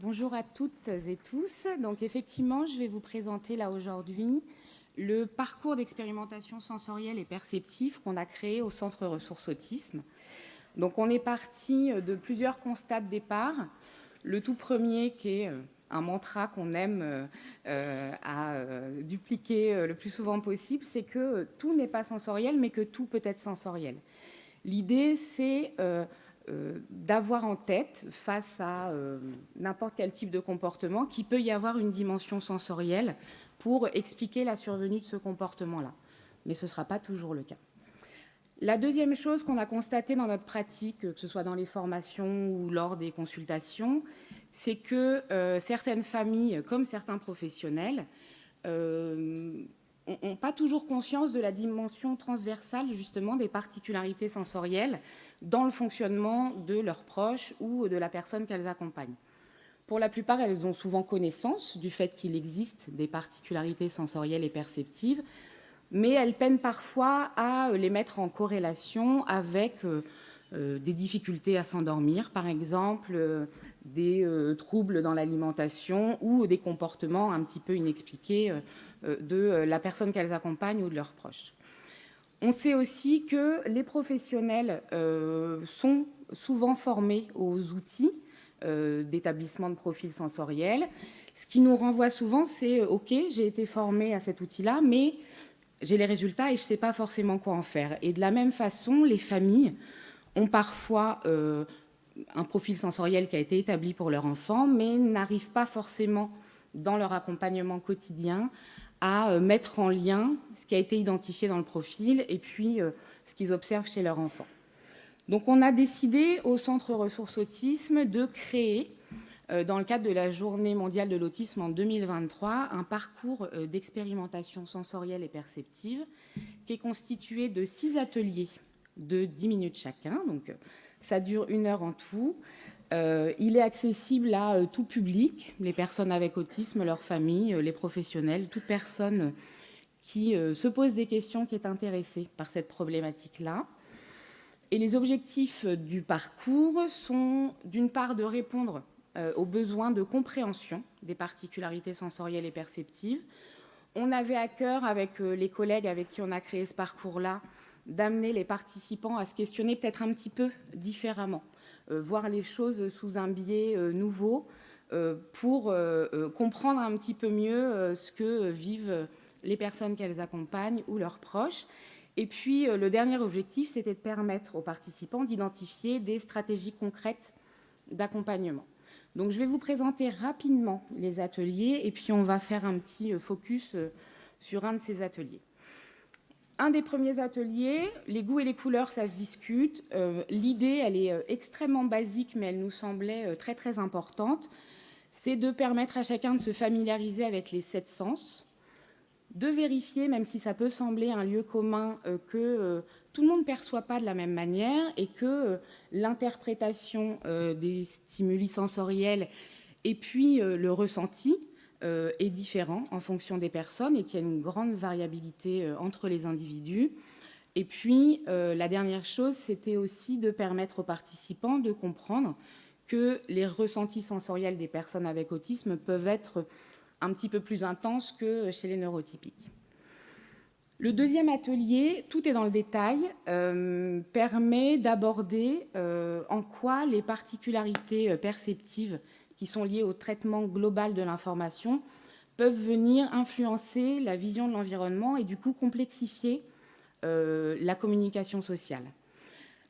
Bonjour à toutes et tous. Donc effectivement, je vais vous présenter là aujourd'hui le parcours d'expérimentation sensorielle et perceptive qu'on a créé au Centre Ressources Autisme. Donc on est parti de plusieurs constats de départ. Le tout premier qui est un mantra qu'on aime dupliquer le plus souvent possible, c'est que tout n'est pas sensoriel, mais que tout peut être sensoriel. L'idée, c'est d'avoir en tête, face à n'importe quel type de comportement, qu'il peut y avoir une dimension sensorielle pour expliquer la survenue de ce comportement-là. Mais ce ne sera pas toujours le cas. La deuxième chose qu'on a constatée dans notre pratique, que ce soit dans les formations ou lors des consultations, c'est que certaines familles, comme certains professionnels, n'ont pas toujours conscience de la dimension transversale justement des particularités sensorielles dans le fonctionnement de leurs proches ou de la personne qu'elles accompagnent. Pour la plupart, elles ont souvent connaissance du fait qu'il existe des particularités sensorielles et perceptives, mais elles peinent parfois à les mettre en corrélation avec des difficultés à s'endormir, par exemple, des troubles dans l'alimentation ou des comportements un petit peu inexpliqués de la personne qu'elles accompagnent ou de leurs proches. On sait aussi que les professionnels sont souvent formés aux outils d'établissement de profils sensoriels. Ce qui nous renvoie souvent, c'est « Ok, j'ai été formé à cet outil-là, mais j'ai les résultats et je ne sais pas forcément quoi en faire ». Et de la même façon, les familles ont parfois un profil sensoriel qui a été établi pour leur enfant, mais n'arrivent pas forcément dans leur accompagnement quotidien à mettre en lien ce qui a été identifié dans le profil et puis ce qu'ils observent chez leur enfant. Donc on a décidé au Centre Ressources Autisme de créer, dans le cadre de la Journée mondiale de l'autisme en 2023, un parcours d'expérimentation sensorielle et perceptive qui est constitué de 6 ateliers de 10 minutes chacun. Donc ça dure 1 heure en tout. Il est accessible à tout public, les personnes avec autisme, leurs familles, les professionnels, toute personne qui se pose des questions, qui est intéressée par cette problématique-là. Et les objectifs du parcours sont d'une part de répondre aux besoins de compréhension des particularités sensorielles et perceptives. On avait à cœur, avec les collègues avec qui on a créé ce parcours-là, d'amener les participants à se questionner peut-être un petit peu différemment, voir les choses sous un biais nouveau pour comprendre un petit peu mieux ce que vivent les personnes qu'elles accompagnent ou leurs proches. Et puis, le dernier objectif, c'était de permettre aux participants d'identifier des stratégies concrètes d'accompagnement. Donc, je vais vous présenter rapidement les ateliers et puis on va faire un petit focus sur un de ces ateliers. Un des premiers ateliers, les goûts et les couleurs, ça se discute. L'idée, elle est extrêmement basique, mais elle nous semblait très, très importante. C'est de permettre à chacun de se familiariser avec les 7 sens, de vérifier, même si ça peut sembler un lieu commun, que tout le monde ne perçoit pas de la même manière et que l'interprétation des stimuli sensoriels et puis le ressenti est différent en fonction des personnes et qu'il y a une grande variabilité entre les individus. Et puis, la dernière chose, c'était aussi de permettre aux participants de comprendre que les ressentis sensoriels des personnes avec autisme peuvent être un petit peu plus intenses que chez les neurotypiques. Le deuxième atelier, tout est dans le détail, permet d'aborder en quoi les particularités perceptives qui sont liées au traitement global de l'information peuvent venir influencer la vision de l'environnement et du coup complexifier la communication sociale.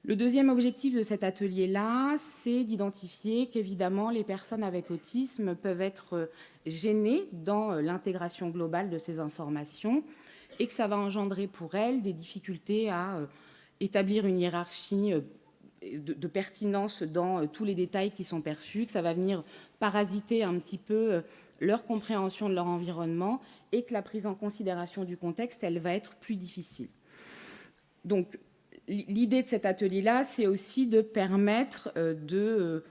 Le deuxième objectif de cet atelier-là, c'est d'identifier qu'évidemment les personnes avec autisme peuvent être gênées dans l'intégration globale de ces informations et que ça va engendrer pour elles des difficultés à établir une hiérarchie de pertinence dans tous les détails qui sont perçus, que ça va venir parasiter un petit peu leur compréhension de leur environnement et que la prise en considération du contexte, elle va être plus difficile. Donc, l'idée de cet atelier-là, c'est aussi de permettre de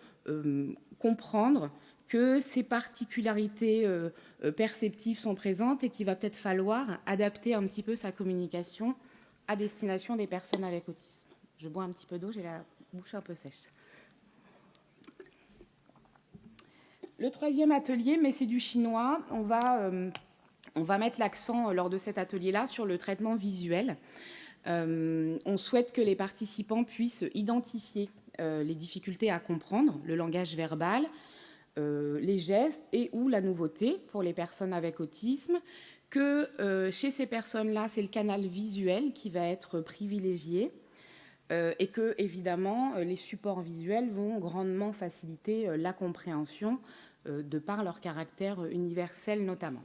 comprendre que ces particularités perceptives sont présentes et qu'il va peut-être falloir adapter un petit peu sa communication à destination des personnes avec autisme. Je bois un petit peu d'eau, j'ai la bouche un peu sèche. Le troisième atelier, mais c'est du chinois, on va mettre l'accent lors de cet atelier-là sur le traitement visuel. On souhaite que les participants puissent identifier les difficultés à comprendre, le langage verbal, les gestes et ou la nouveauté pour les personnes avec autisme, que chez ces personnes-là, c'est le canal visuel qui va être privilégié et que, évidemment, les supports visuels vont grandement faciliter la compréhension de par leur caractère universel notamment.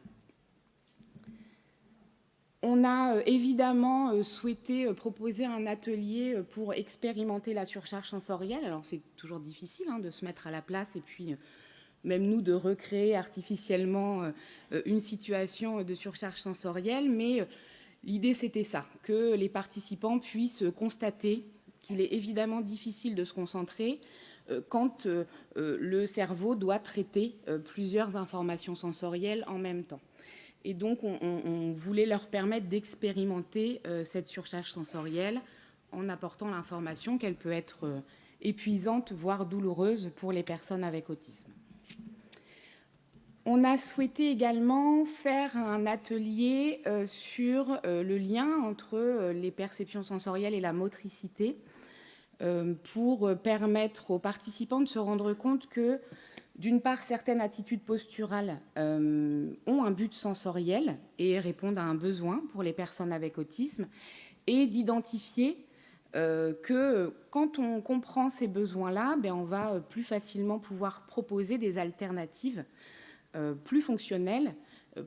On a évidemment souhaité proposer un atelier pour expérimenter la surcharge sensorielle. Alors c'est toujours difficile de se mettre à la place et puis même nous de recréer artificiellement une situation de surcharge sensorielle, mais l'idée c'était ça, que les participants puissent constater qu'il est évidemment difficile de se concentrer quand le cerveau doit traiter plusieurs informations sensorielles en même temps. Et donc, on voulait leur permettre d'expérimenter cette surcharge sensorielle en apportant l'information qu'elle peut être épuisante, voire douloureuse pour les personnes avec autisme. On a souhaité également faire un atelier sur le lien entre les perceptions sensorielles et la motricité pour permettre aux participants de se rendre compte que, d'une part, certaines attitudes posturales ont un but sensoriel et répondent à un besoin pour les personnes avec autisme, et d'identifier que quand on comprend ces besoins-là, on va plus facilement pouvoir proposer des alternatives plus fonctionnelles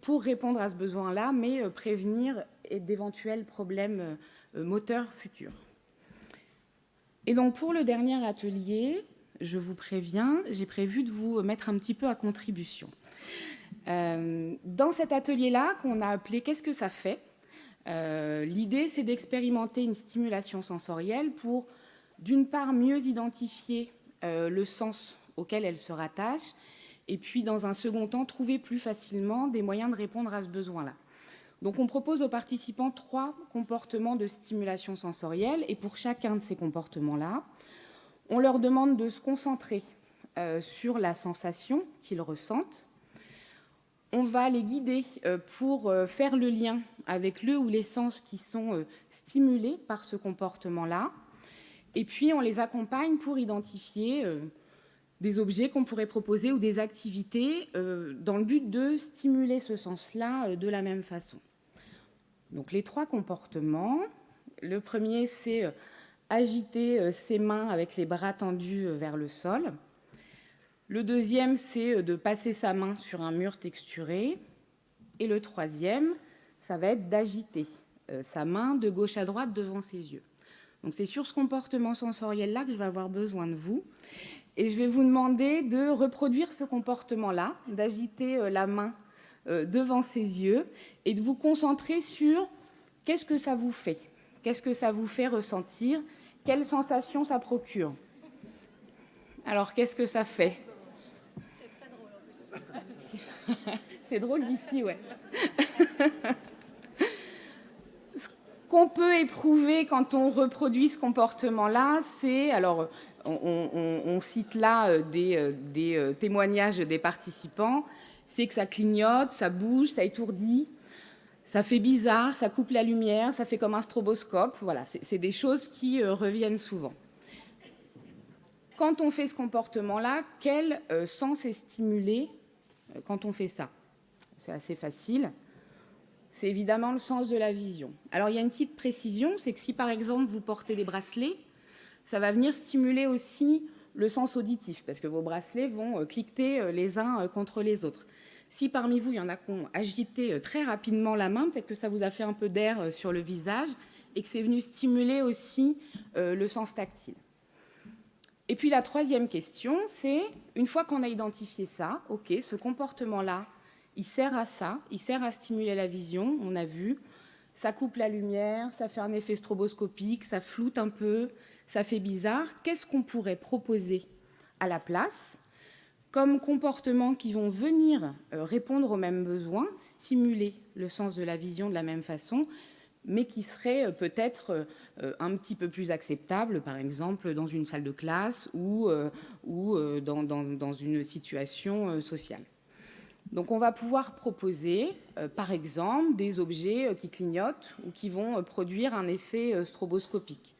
pour répondre à ce besoin-là, mais prévenir d'éventuels problèmes moteurs futurs. Et donc, pour le dernier atelier, je vous préviens, j'ai prévu de vous mettre un petit peu à contribution. Dans cet atelier-là, qu'on a appelé « Qu'est-ce que ça fait ?», l'idée, c'est d'expérimenter une stimulation sensorielle pour, d'une part, mieux identifier le sens auquel elle se rattache, et puis, dans un second temps, trouver plus facilement des moyens de répondre à ce besoin-là. Donc, on propose aux participants 3 comportements de stimulation sensorielle, et pour chacun de ces comportements-là, on leur demande de se concentrer sur la sensation qu'ils ressentent. On va les guider pour faire le lien avec le ou les sens qui sont stimulés par ce comportement-là. Et puis, on les accompagne pour identifier des objets qu'on pourrait proposer ou des activités dans le but de stimuler ce sens-là de la même façon. Donc, les 3 comportements. Le premier, c'est agiter ses mains avec les bras tendus vers le sol. Le deuxième, c'est de passer sa main sur un mur texturé. Et le troisième, ça va être d'agiter sa main de gauche à droite devant ses yeux. Donc, c'est sur ce comportement sensoriel-là que je vais avoir besoin de vous. Et je vais vous demander de reproduire ce comportement-là, d'agiter la main devant ses yeux et de vous concentrer sur qu'est-ce que ça vous fait, qu'est-ce que ça vous fait ressentir, quelle sensation ça procure. Alors, qu'est-ce que ça fait ? C'est drôle d'ici, ouais. Ce qu'on peut éprouver quand on reproduit ce comportement-là, c'est... Alors, on cite là des témoignages des participants, c'est que ça clignote, ça bouge, ça étourdit, ça fait bizarre, ça coupe la lumière, ça fait comme un stroboscope. Voilà, c'est des choses qui reviennent souvent. Quand on fait ce comportement-là, quel sens est stimulé quand on fait ça ? C'est assez facile. C'est évidemment le sens de la vision. Alors, il y a une petite précision, c'est que si, par exemple, vous portez des bracelets, ça va venir stimuler aussi le sens auditif, parce que vos bracelets vont cliqueter les uns contre les autres. Si parmi vous, il y en a qui ont agité très rapidement la main, peut-être que ça vous a fait un peu d'air sur le visage, et que c'est venu stimuler aussi le sens tactile. Et puis la troisième question, c'est, une fois qu'on a identifié ça, ok, ce comportement-là, il sert à ça, il sert à stimuler la vision, on a vu, ça coupe la lumière, ça fait un effet stroboscopique, ça floute un peu, ça fait bizarre. Qu'est-ce qu'on pourrait proposer à la place comme comportements qui vont venir répondre aux mêmes besoins, stimuler le sens de la vision de la même façon, mais qui serait peut-être un petit peu plus acceptable, par exemple dans une salle de classe ou dans une situation sociale. Donc on va pouvoir proposer, par exemple, des objets qui clignotent ou qui vont produire un effet stroboscopique,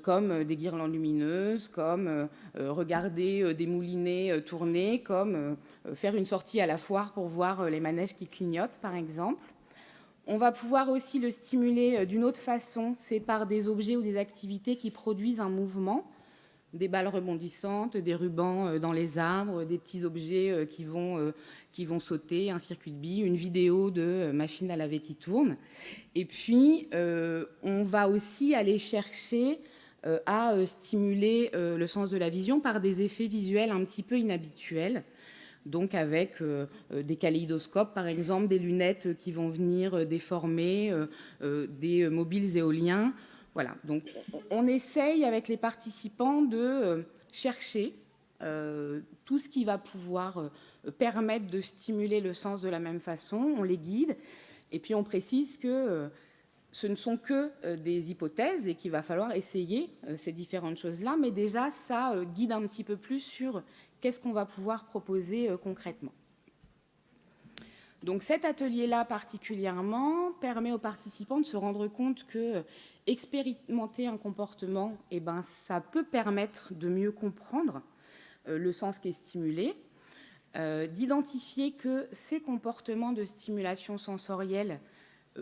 comme des guirlandes lumineuses, comme regarder des moulinets tourner, comme faire une sortie à la foire pour voir les manèges qui clignotent, par exemple. On va pouvoir aussi le stimuler d'une autre façon, c'est par des objets ou des activités qui produisent un mouvement, des balles rebondissantes, des rubans dans les arbres, des petits objets qui vont sauter, un circuit de billes, une vidéo de machine à laver qui tourne. Et puis, on va aussi aller chercher à stimuler le sens de la vision par des effets visuels un petit peu inhabituels. Donc avec des kaléidoscopes, par exemple, des lunettes qui vont venir déformer, des mobiles éoliens. Voilà, donc on essaye avec les participants de chercher tout ce qui va pouvoir permettre de stimuler le sens de la même façon. On les guide et puis on précise que ce ne sont que des hypothèses et qu'il va falloir essayer ces différentes choses-là, mais déjà ça guide un petit peu plus sur qu'est-ce qu'on va pouvoir proposer concrètement. Donc cet atelier-là particulièrement permet aux participants de se rendre compte que expérimenter un comportement, eh ben, ça peut permettre de mieux comprendre le sens qui est stimulé, d'identifier que ces comportements de stimulation sensorielle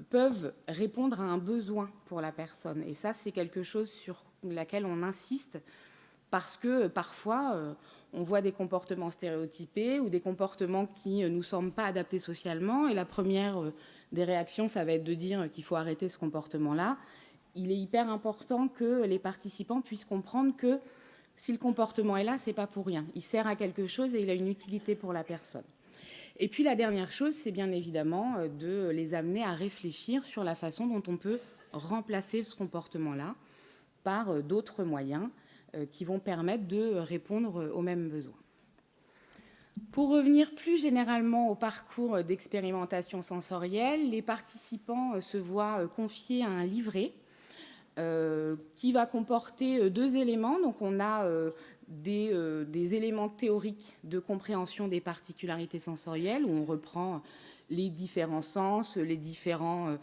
peuvent répondre à un besoin pour la personne. Et ça, c'est quelque chose sur laquelle on insiste parce que parfois, on voit des comportements stéréotypés ou des comportements qui ne nous semblent pas adaptés socialement. Et la première des réactions, ça va être de dire qu'il faut arrêter ce comportement-là. Il est hyper important que les participants puissent comprendre que si le comportement est là, ce n'est pas pour rien. Il sert à quelque chose et il a une utilité pour la personne. Et puis la dernière chose, c'est bien évidemment de les amener à réfléchir sur la façon dont on peut remplacer ce comportement-là par d'autres moyens qui vont permettre de répondre aux mêmes besoins. Pour revenir plus généralement au parcours d'expérimentation sensorielle, les participants se voient confier un livret qui va comporter deux éléments. Donc on a des éléments théoriques de compréhension des particularités sensorielles où on reprend les différents sens, les différents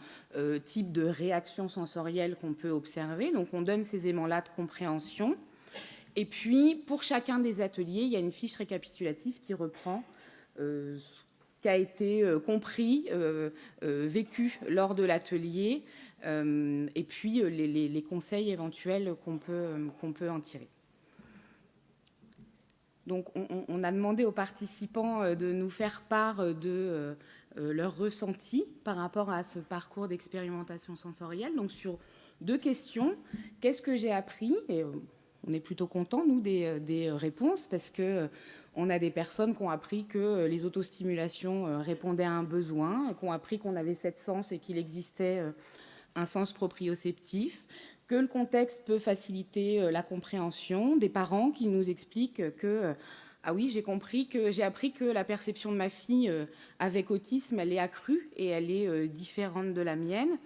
types de réactions sensorielles qu'on peut observer. Donc on donne ces éléments-là de compréhension. Et puis, pour chacun des ateliers, il y a une fiche récapitulative qui reprend ce qui a été compris, vécu lors de l'atelier, et puis les conseils éventuels qu'on peut en tirer. Donc, on a demandé aux participants de nous faire part de leur ressenti par rapport à ce parcours d'expérimentation sensorielle. Donc, sur deux questions, qu'est-ce que j'ai appris ? Et on est plutôt content, nous, des réponses, parce qu'on a des personnes qui ont appris que les autostimulations répondaient à un besoin, qui ont appris qu'on avait 7 sens et qu'il existait un sens proprioceptif, que le contexte peut faciliter la compréhension, des parents qui nous expliquent que ah oui, j'ai appris que la perception de ma fille avec autisme, elle est accrue et elle est différente de la mienne.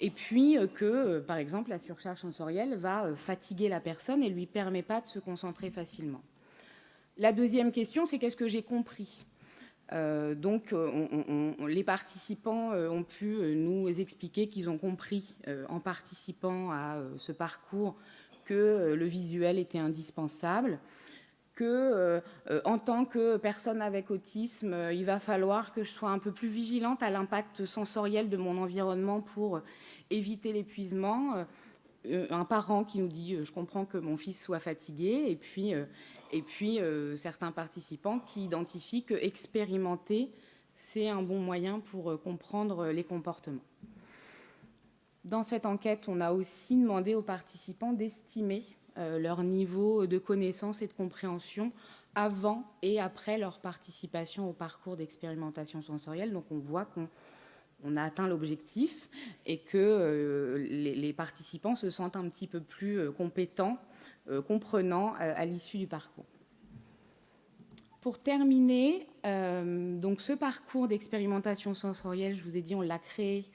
Et puis que, par exemple, la surcharge sensorielle va fatiguer la personne et ne lui permet pas de se concentrer facilement. La deuxième question, c'est qu'est-ce que j'ai compris ? Donc, les participants ont pu nous expliquer qu'ils ont compris, en participant à ce parcours, que le visuel était indispensable, que, en tant que personne avec autisme, il va falloir que je sois un peu plus vigilante à l'impact sensoriel de mon environnement pour éviter l'épuisement. Un parent qui nous dit « je comprends que mon fils soit fatigué » et puis certains participants qui identifient que expérimenter, c'est un bon moyen pour comprendre les comportements. Dans cette enquête, on a aussi demandé aux participants d'estimer leur niveau de connaissance et de compréhension avant et après leur participation au parcours d'expérimentation sensorielle. Donc on voit qu'on a atteint l'objectif et que les participants se sentent un petit peu plus compétents, comprenants à l'issue du parcours. Pour terminer, donc ce parcours d'expérimentation sensorielle, je vous ai dit, on l'a créé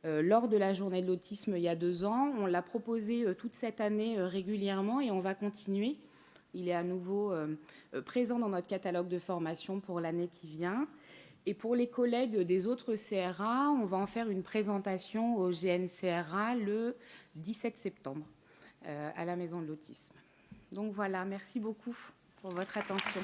lors de la journée de l'autisme il y a 2 ans. On l'a proposé toute cette année régulièrement et on va continuer. Il est à nouveau présent dans notre catalogue de formation pour l'année qui vient. Et pour les collègues des autres CRA, on va en faire une présentation au GNCRA le 17 septembre à la Maison de l'Autisme. Donc voilà, merci beaucoup pour votre attention.